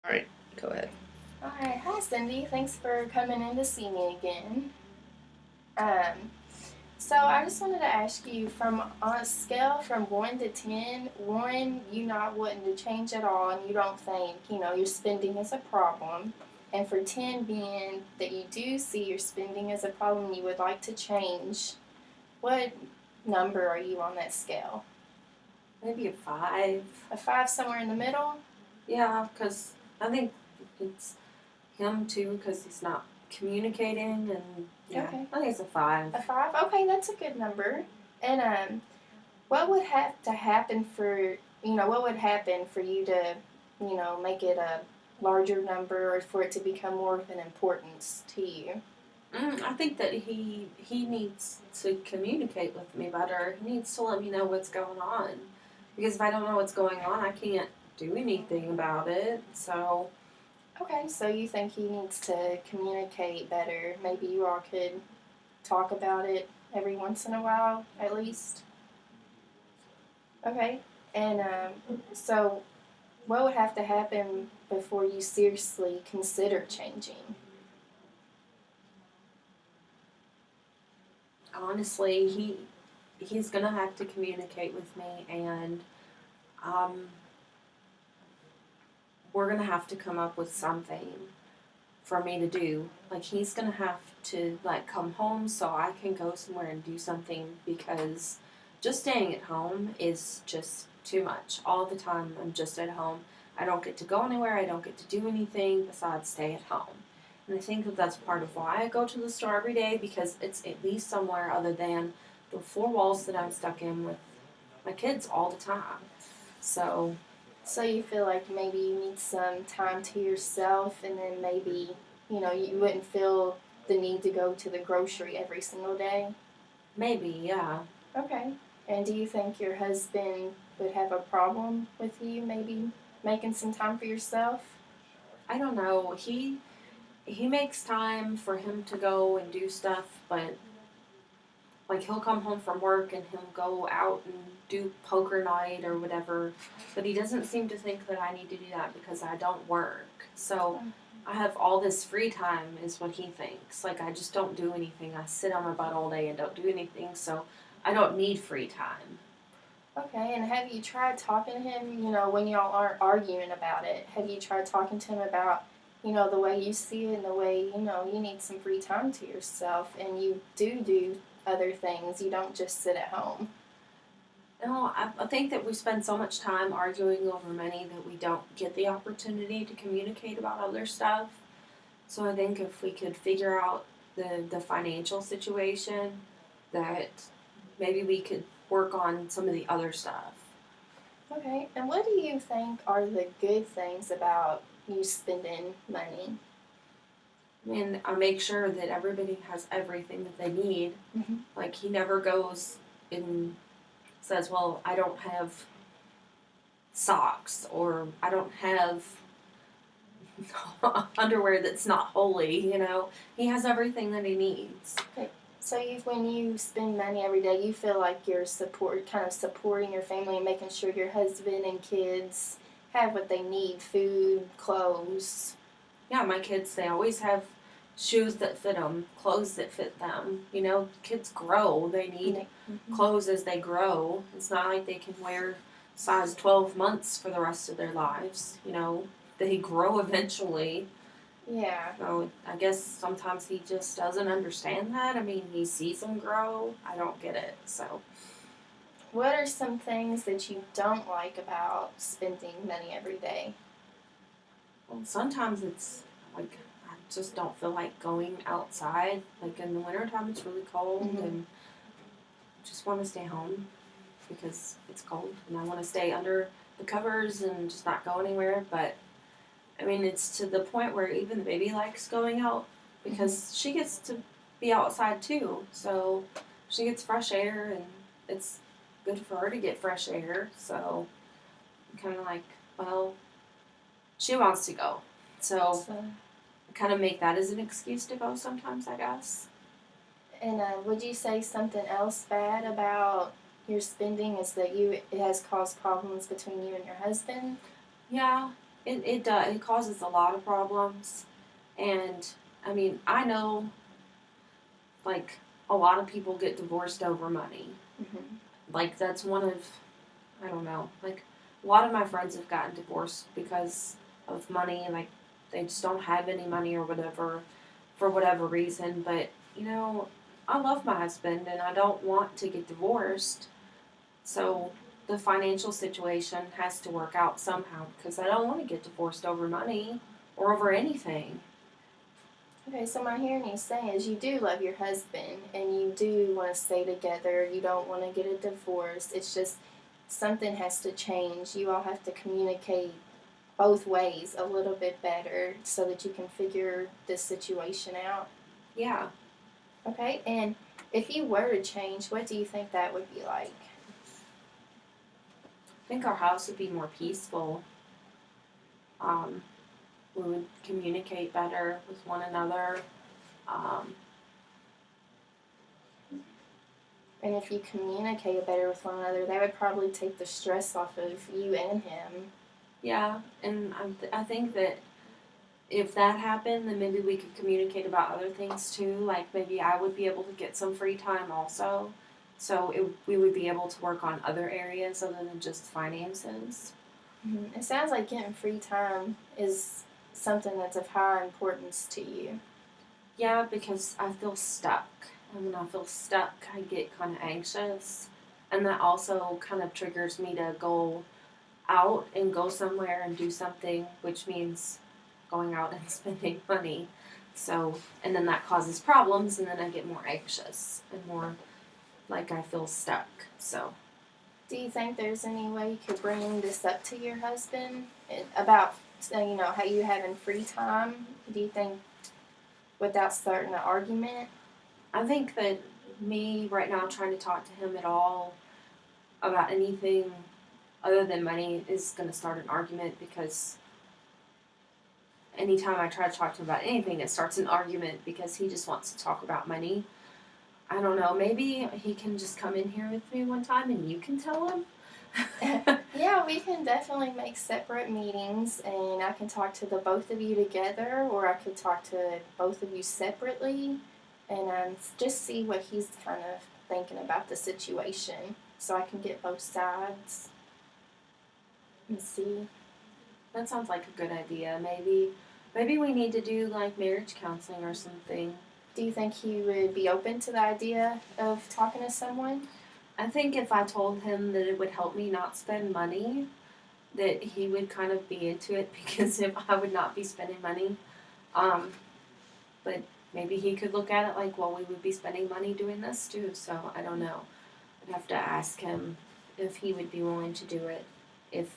All right, go ahead. Alright, hi Cindy. Thanks for coming in to see me again. Um, so I just wanted to ask you from on a scale from 1 to 10, 1 you not wanting to change at all and you don't think, your spending is a problem. And for 10 being that you do see your spending as a problem you would like to change, what number are you on that scale? Maybe a 5. A 5 somewhere in the middle? Yeah, because I think it's him too, because he's not communicating, and yeah, Okay. I think it's a 5. A 5? Okay, that's a good number. And what would have to happen for what would happen for you to make it a larger number or for it to become more of an importance to you? I think that he needs to communicate with me better. He needs to let me know what's going on, because if I don't know what's going on, I can't do anything about it. So Okay, so you think he needs to communicate better. Maybe you all could talk about it every once in a while at least. Okay. And so what would have to happen before you seriously consider changing? honestly, he's gonna have to communicate with me, and um, we're gonna have to come up with something for me to do. Like, he's gonna have to like come home so I can go somewhere and do something, because just staying at home is just too much. All the time I'm just at home. I don't get to go anywhere. I don't get to do anything besides stay at home. And I think that that's part of why I go to the store every day, because it's at least somewhere other than the four walls that I'm stuck in with my kids all the time. So So you feel like maybe you need some time to yourself, and then maybe, you wouldn't feel the need to go to the grocery every single day? maybe, yeah. Okay. And do you think your husband would have a problem with you maybe making some time for yourself? I don't know. He makes time for him to go and do stuff, but like, he'll come home from work and he'll go out and do poker night or whatever, but he doesn't seem to think that I need to do that because I don't work. So I have all this free time, is what he thinks. Like, I just don't do anything. I sit on my butt all day and don't do anything, so I don't need free time. Okay, and have you tried talking to him, when y'all aren't arguing about it? Have you tried talking to him about, the way you see it and the way, you need some free time to yourself and you do other things. You don't just sit at home. No, I think that we spend so much time arguing over money that we don't get the opportunity to communicate about other stuff. So I think if we could figure out the financial situation, that maybe we could work on some of the other stuff. Okay, and what do you think are the good things about you spending money? I mean, I make sure that everybody has everything that they need. Mm-hmm. Like, he never goes and says, well, I don't have socks, or I don't have underwear that's not holy. He has everything that he needs. Okay. So when you spend money every day, you feel like you're kind of supporting your family and making sure your husband and kids have what they need: food, clothes. Yeah, my kids, they always have shoes that fit them, clothes that fit them. Kids grow. They need Mm-hmm. clothes as they grow. It's not like they can wear size 12 months for the rest of their lives. They grow eventually. Yeah. So I guess sometimes he just doesn't understand that. I mean, he sees them grow. I don't get it. So, What are some things that you don't like about spending money every day? well, sometimes it's like I just don't feel like going outside. Like, in the wintertime, it's really cold, Mm-hmm. and just want to stay home because it's cold, and I want to stay under the covers and just not go anywhere. But I mean, it's to the point where even the baby likes going out, because she gets to be outside too. So she gets fresh air, and it's good for her to get fresh air. So I'm kind of like, well, she wants to go. So So, I kind of make that as an excuse to go sometimes, I guess. and would you say something else bad about your spending is that it has caused problems between you and your husband? Yeah. It does. It causes a lot of problems, and I mean, I know like a lot of people get divorced over money. Hmm. Like that's one of, I don't know, like a lot of my friends have gotten divorced because of money. Like they just don't have any money or whatever, for whatever reason. But you know, I love my husband and I don't want to get divorced. So the financial situation has to work out somehow because I don't want to get divorced over money or over anything. Okay, so my hearing you say is you do love your husband and you do want to stay together. You don't want to get a divorce. It's just something has to change. You all have to communicate both ways a little bit better so that you can figure this situation out. Yeah, Okay, and if you were to change, what do you think that would be like? I think our house would be more peaceful. Um, we would communicate better with one another. Um, And if you communicated better with one another, that would probably take the stress off of you and him. yeah, and I think that if that happened, then maybe we could communicate about other things too. Like maybe I would be able to get some free time also. So we would be able to work on other areas other than just finances. It sounds like getting free time is something that's of high importance to you. Yeah, because I feel stuck. And when I feel stuck, I get kind of anxious. And that also kind of triggers me to go out and go somewhere and do something, which means going out and spending money. So, and then that causes problems, and then I get more anxious and more like I feel stuck. So, Do you think there's any way you could bring this up to your husband about, how you having free time? Do you think without starting an argument? I think that me right now trying to talk to him at all about anything other than money is going to start an argument because anytime I try to talk to him about anything, it starts an argument because he just wants to talk about money. I don't know. Maybe he can just come in here with me one time and you can tell him. Yeah, we can definitely make separate meetings and I can talk to the both of you together or I could talk to both of you separately and just see what he's kind of thinking about the situation so I can get both sides and see. That sounds like a good idea. Maybe we need to do like marriage counseling or something. Do you think he would be open to the idea of talking to someone? I think if I told him that it would help me not spend money, that he would kind of be into it because if I would not be spending money, um, but maybe he could look at it like, well, we would be spending money doing this too. So I don't know. I'd have to ask him if he would be willing to do it, if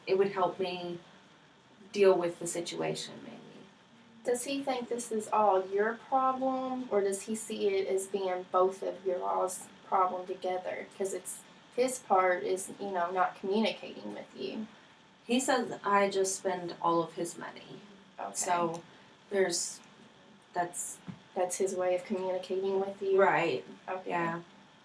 it would help me deal with the situation, maybe. Does he think this is all your problem, or does he see it as being both of your all's problem together? Because it's his part is not communicating with you. He says I just spend all of his money. Okay, So there's that's that's his way of communicating with you. right. Okay. Yeah.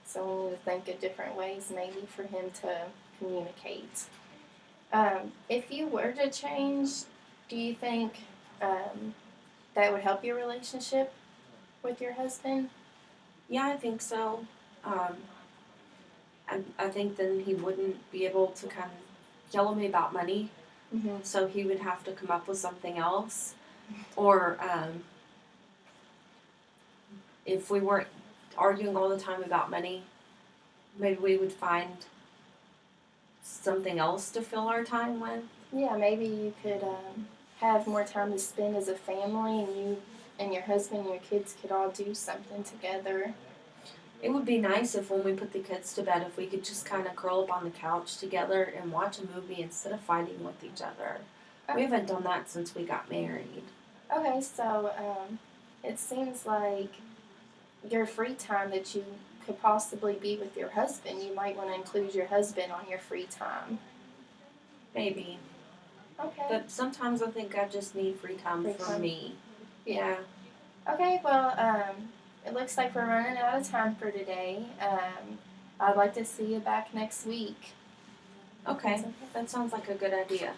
So we need to think of different ways maybe for him to communicate. If you were to change, do you think that would help your relationship with your husband? Yeah, I think so. Um, I think then he wouldn't be able to kind of yell at me about money, Mm-hmm. so he would have to come up with something else. Or if we weren't arguing all the time about money, maybe we would find something else to fill our time with. Yeah, maybe you could have more time to spend as a family, and you and your husband and your kids could all do something together. It would be nice if when we put the kids to bed, if we could just kind of curl up on the couch together and watch a movie instead of fighting with each other. We haven't done that since we got married. Okay, so it seems like your free time that you could possibly be with your husband, you might want to include your husband on your free time. Maybe. Okay. But sometimes I think I just need free time Free for time. me. Yeah. Okay, well, it looks like we're running out of time for today. I'd like to see you back next week. Okay, that sounds like a good idea.